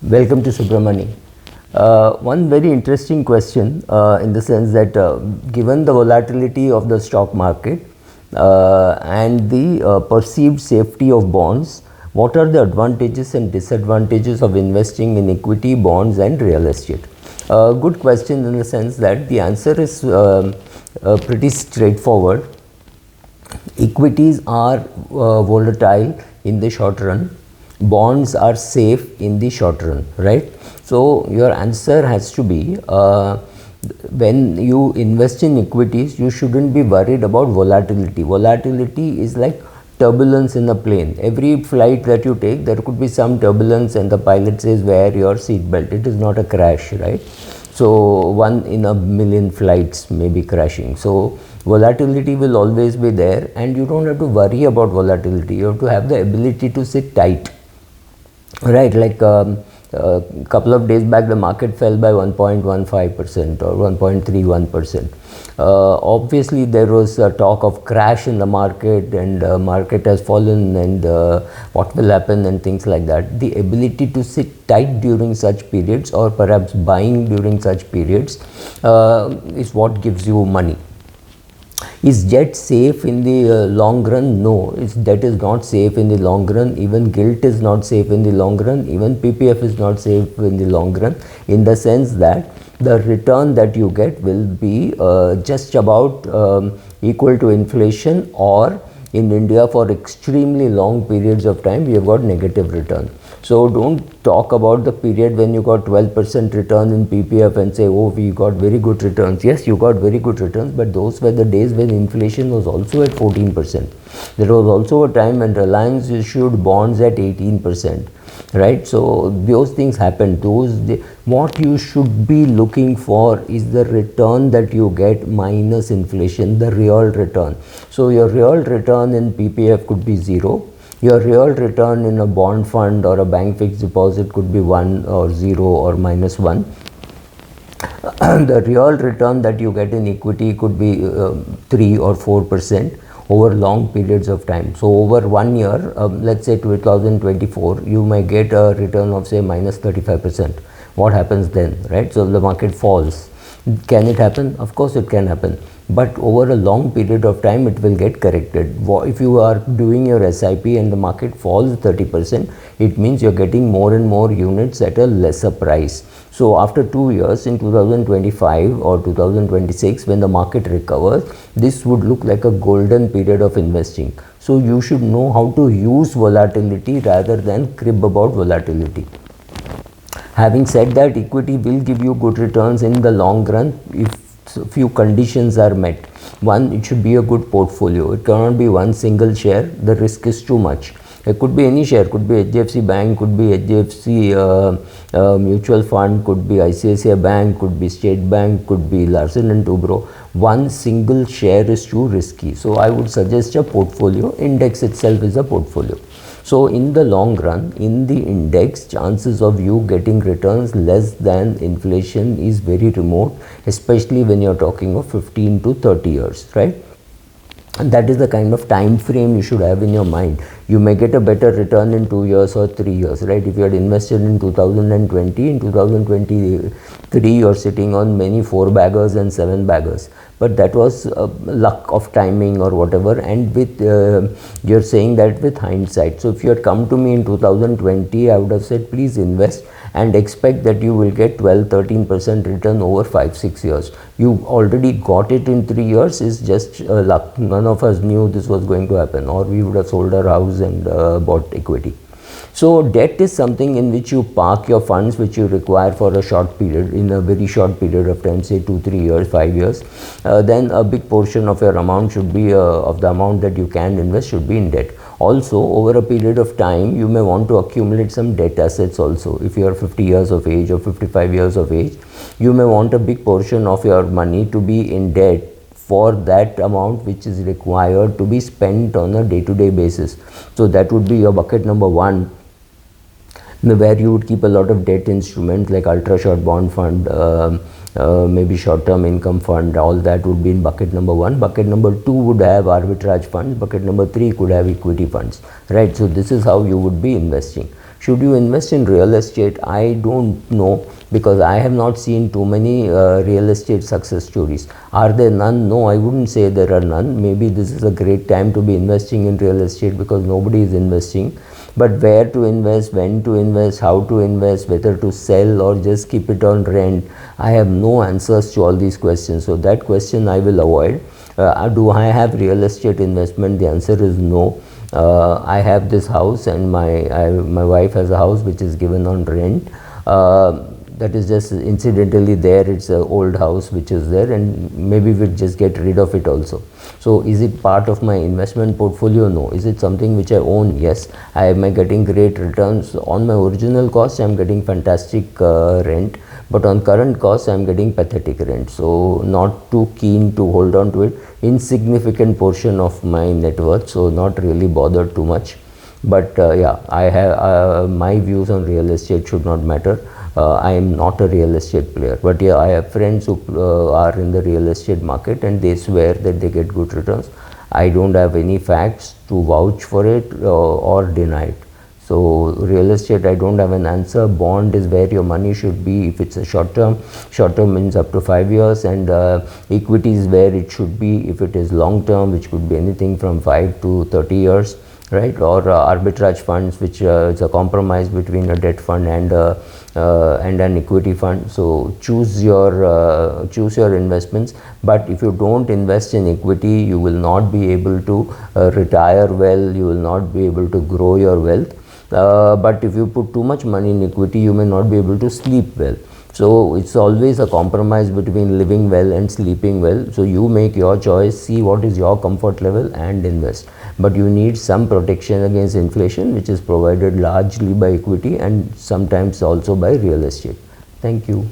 Welcome to Subramani. One very interesting question in the sense that given the volatility of the stock market and the perceived safety of bonds, what are the advantages and disadvantages of investing in equity, bonds and real estate? Good question in the sense that the answer is pretty straightforward. Equities are volatile in the short run. Bonds are safe in the short run, right? So your answer has to be when you invest in equities, you shouldn't be worried about volatility. Volatility is like turbulence in a plane. Every flight that you take, there could be some turbulence and the pilot says wear your seat belt. It is not a crash, right? So one in a million flights may be crashing. So volatility will always be there and you don't have to worry about volatility. You have to have the ability to sit tight, right? Like a couple of days back the market fell by 1.15% or 1.31%. Obviously there was a talk of crash in the market and market has fallen and what will happen and things like that. The ability to sit tight during such periods or perhaps buying during such periods is what gives you money. Is debt safe in the long run? No, debt is not safe in the long run. Even gilt is not safe in the long run. Even PPF is not safe in the long run, in the sense that the return that you get will be just about equal to inflation, or in India for extremely long periods of time we have got negative return. So don't talk about the period when you got 12% return in PPF and say, oh, we got very good returns. Yes, you got very good returns, but those were the days when inflation was also at 14%. There was also a time when Reliance issued bonds at 18%, right? So those things happened. What you should be looking for is the return that you get minus inflation, the real return. So your real return in PPF could be 0. Your real return in a bond fund or a bank fixed deposit could be 1 or 0 or -1. The real return that you get in equity could be 3 or 4% over long periods of time. So over 1 year, let's say 2024, you may get a return of say -35%. What happens then, right? So if the market falls, can it happen? Of course it can happen. But over a long period of time it will get corrected. If you are doing your SIP and the market falls 30%, it means you're getting more and more units at a lesser price. So after 2 years, in 2025 or 2026, when the market recovers, this would look like a golden period of investing. So you should know how to use volatility rather than crib about volatility. Having said that, equity will give you good returns in the long run if few conditions are met. One, it should be a good portfolio. It cannot be one single share. The risk is too much. It could be any share, could be HDFC Bank, could be HDFC mutual fund, could be ICICI Bank, could be State Bank, could be Larsen and Toubro. One single share is too risky. So I would suggest a portfolio. Index itself is a portfolio. So in the long run, in the index, chances of you getting returns less than inflation is very remote, especially when you're talking of 15 to 30 years, right? And that is the kind of time frame you should have in your mind. You may get a better return in 2 years or 3 years, right? If you had invested in 2020, in 2023, you're sitting on many 4-baggers and 7-baggers. But that was luck of timing or whatever, and with you're saying that with hindsight. So if you had come to me in 2020, I would have said, please invest and expect that you will get 12-13% return over 5-6 years. You already got it in 3 years, is just luck. None of us knew this was going to happen, or we would have sold our house and bought equity. So debt is something in which you park your funds which you require for a short period, in a very short period of time, say 2-3 years, 5 years. Then a big portion of your amount should be, of the amount that you can invest should be in debt. Also, over a period of time, you may want to accumulate some debt assets also. If you are 50 years of age or 55 years of age, you may want a big portion of your money to be in debt for that amount which is required to be spent on a day-to-day basis. So that would be your bucket number 1, where you would keep a lot of debt instruments like ultra short bond fund, maybe short-term income fund. All that would be in bucket number 1. Bucket number 2 would have arbitrage funds. Bucket number 3 could have equity funds, right? So this is how you would be investing. Should you invest in real estate? I don't know, because I have not seen too many real estate success stories. Are there none? No, I wouldn't say there are none. Maybe this is a great time to be investing in real estate because nobody is investing. But where to invest, when to invest, how to invest, whether to sell or just keep it on rent, I have no answers to all these questions. So that question I will avoid. Do I have real estate investment? The answer is no. I have this house, and my wife has a house which is given on rent. That is just incidentally there. It's an old house which is there, and maybe we'll just get rid of it also. So is it part of my investment portfolio? No. Is it something which I own? Yes. Am I getting great returns on my original cost? I'm getting fantastic rent, but on current cost I'm getting pathetic rent. So not too keen to hold on to it. Insignificant portion of my net worth, so not really bothered too much. But yeah, I have my views on real estate should not matter. I am not a real estate player, but yeah, I have friends who are in the real estate market, and they swear that they get good returns. I don't have any facts to vouch for it or deny it. So real estate, I don't have an answer. Bond is where your money should be if it's a short term. Short term means up to 5 years, and equity is where it should be if it is long term, which could be anything from 5 to 30 years, right? Or arbitrage funds, which is a compromise between a debt fund and an equity fund. So choose your investments. But if you don't invest in equity, you will not be able to retire well. You will not be able to grow your wealth. But if you put too much money in equity, you may not be able to sleep well. So it's always a compromise between living well and sleeping well. So you make your choice, see what is your comfort level and invest. But you need some protection against inflation, which is provided largely by equity and sometimes also by real estate. Thank you.